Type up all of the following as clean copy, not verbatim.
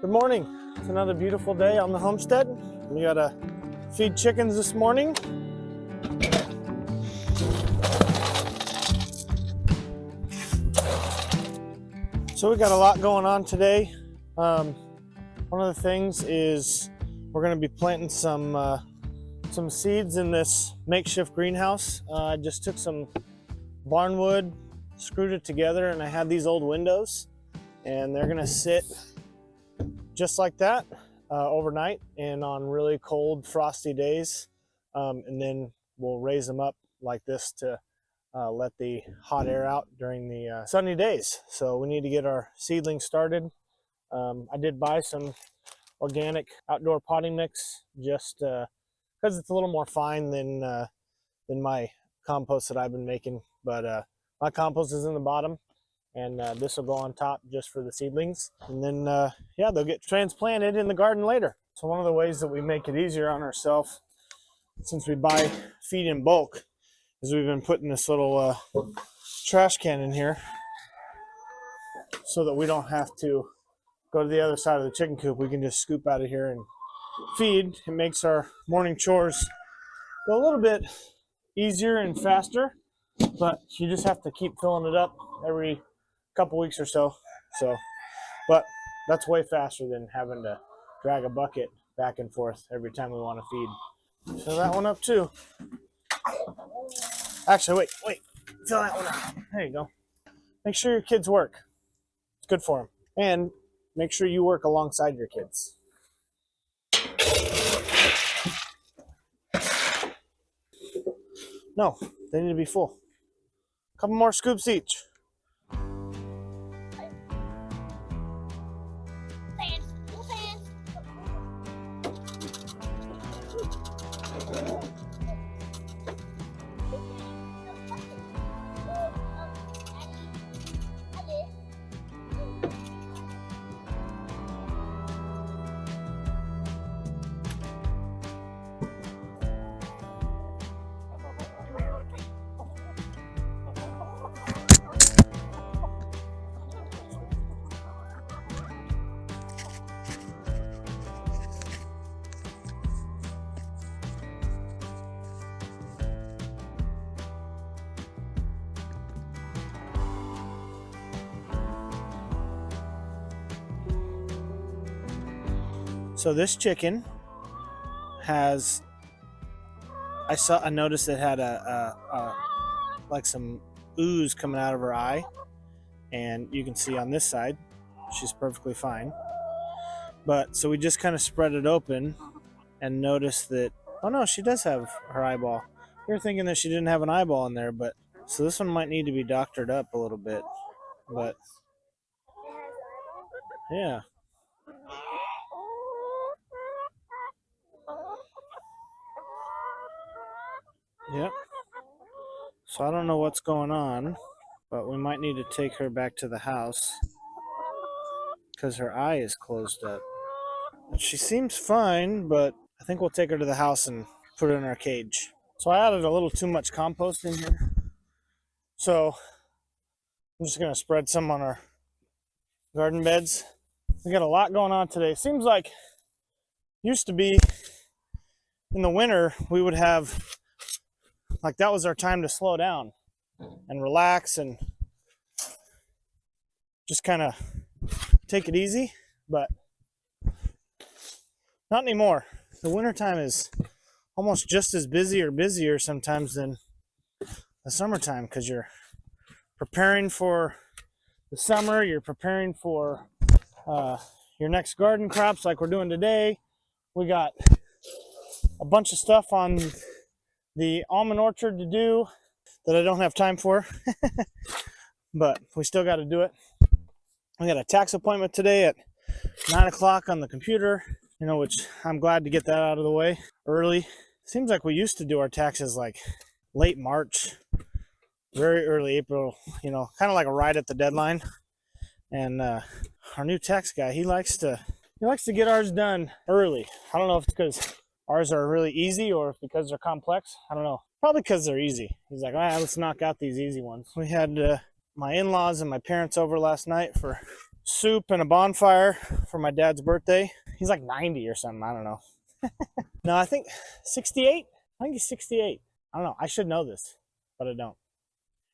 Good morning. It's another beautiful day on the homestead. We gotta feed chickens this morning. So we got a lot going on today. One of the things is we're gonna be planting some seeds in this makeshift greenhouse. I just took some barn wood, screwed it together, and I had these old windows, and they're gonna sit just like that overnight and on really cold, frosty days, and then we'll raise them up like this to let the hot air out during the sunny days. So we need to get our seedlings started. I did buy some organic outdoor potting mix just because it's a little more fine than my compost that I've been making, but my compost is in the bottom, and this will go on top just for the seedlings, and then yeah, they'll get transplanted in the garden later. So one of the ways that we make it easier on ourselves, since we buy feed in bulk, is we've been putting this little trash can in here so that we don't have to go to the other side of the chicken coop. We can just scoop out of here and feed. It makes our morning chores go a little bit easier and faster, but you just have to keep filling it up every couple weeks or so. But that's way faster than having to drag a bucket back and forth every time we want to feed. Fill that one up too. Actually, wait, fill that one up. There you go. Make sure your kids work. It's good for them. And make sure you work alongside your kids. No, they need to be full. A couple more scoops each. So this chicken has, I noticed it had like some ooze coming out of her eye, and you can see on this side she's perfectly fine. But so we just kind of spread it open and noticed that, oh no, she does have her eyeball. We were thinking that she didn't have an eyeball in there, but so this one might need to be doctored up a little bit. But yeah. Yep. So I don't know what's going on, but we might need to take her back to the house because her eye is closed up. She seems fine, but I think we'll take her to the house and put her in our cage. So I added a little too much compost in here. So I'm just gonna spread some on our garden beds. We got a lot going on today. Seems like used to be in the winter we would have, like, that was our time to slow down and relax and just kind of take it easy, but not anymore. The wintertime is almost just as busy or busier sometimes than the summertime, because you're preparing for the summer, you're preparing for your next garden crops like we're doing today. We got a bunch of stuff on the almond orchard to do that I don't have time for, but we still got to do it. We got a tax appointment today at 9 o'clock on the computer, which I'm glad to get that out of the way early. Seems like we used to do our taxes like late March, very early April, kind of like right at the deadline. And our new tax guy, he likes to get ours done early. I don't know if it's because ours are really easy or if because they're complex. I don't know. Probably because they're easy. He's like, all right, let's knock out these easy ones. We had my in-laws and my parents over last night for soup and a bonfire for my dad's birthday. He's like 90 or something. I don't know. No, I think 68. I think he's 68. I don't know. I should know this, but I don't.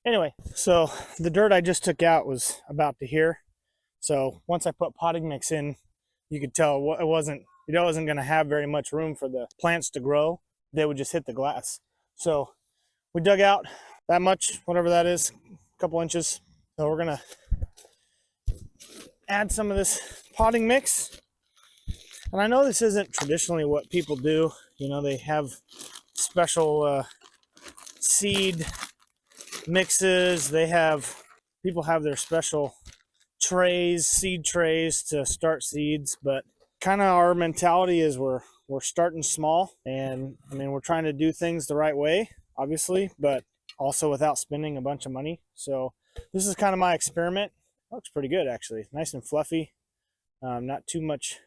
Anyway, so the dirt I just took out was about to here. So once I put potting mix in, you could tell it wasn't going to have very much room for the plants to grow. They would just hit the glass. So we dug out that much, whatever that is, a couple inches. So we're going to add some of this potting mix. And I know this isn't traditionally what people do. You know, they have special seed mixes. People have their special trays, seed trays to start seeds, but kind of our mentality is we're starting small, and I mean, we're trying to do things the right way, obviously, but also without spending a bunch of money. So this is kind of my experiment. Looks pretty good, actually. Nice and fluffy. Not too much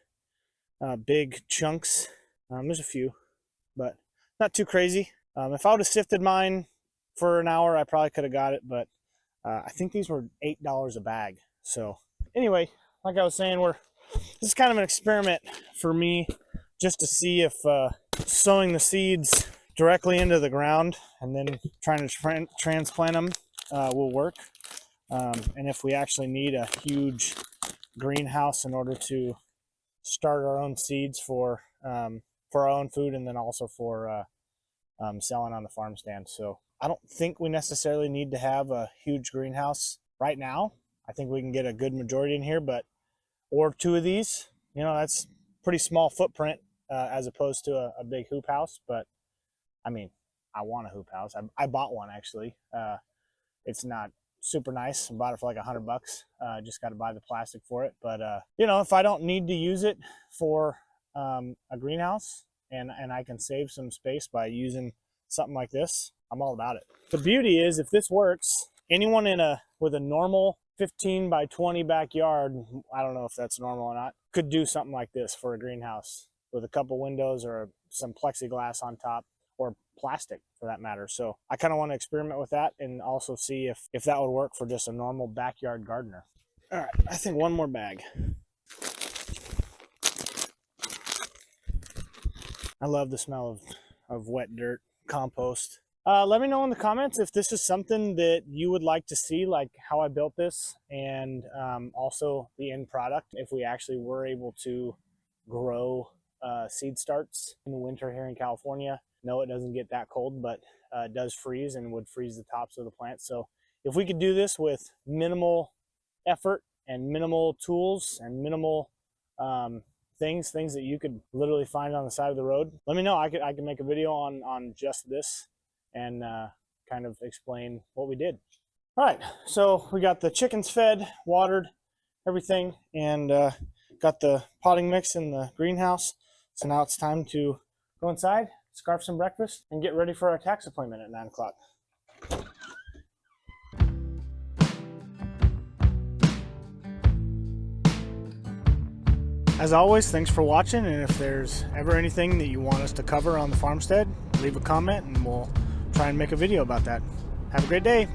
big chunks. There's a few, but not too crazy. If I would have sifted mine for an hour, I probably could have got it, but I think these were $8 a bag. So anyway, like I was saying, this is kind of an experiment for me, just to see if sowing the seeds directly into the ground and then trying to transplant them will work. And if we actually need a huge greenhouse in order to start our own seeds for our own food, and then also for selling on the farm stand. So I don't think we necessarily need to have a huge greenhouse right now. I think we can get a good majority in here, or two of these. You know, that's pretty small footprint as opposed to a big hoop house. But I mean, I want a hoop house. I bought one, actually. It's not super nice. I bought it for like $100. Just got to buy the plastic for it. But you know, if I don't need to use it for a greenhouse, and I can save some space by using something like this, I'm all about it. The beauty is, if this works, anyone with a normal 15 by 20 backyard, I don't know if that's normal or not, could do something like this for a greenhouse with a couple windows or some plexiglass on top, or plastic for that matter. So I kind of want to experiment with that and also see if that would work for just a normal backyard gardener. All right, I think one more bag. I love the smell of wet dirt, compost. Let me know in the comments if this is something that you would like to see, like how I built this, and also the end product, if we actually were able to grow seed starts in the winter here in California. No, it doesn't get that cold, but it does freeze and would freeze the tops of the plants. So if we could do this with minimal effort and minimal tools and minimal things that you could literally find on the side of the road, let me know. I could make a video on just this and kind of explain what we did. All right, so we got the chickens fed, watered, everything, and got the potting mix in the greenhouse. So now it's time to go inside, scarf some breakfast, and get ready for our tax appointment at 9 o'clock. As always, thanks for watching, and if there's ever anything that you want us to cover on the farmstead, leave a comment and we'll try and make a video about that. Have a great day.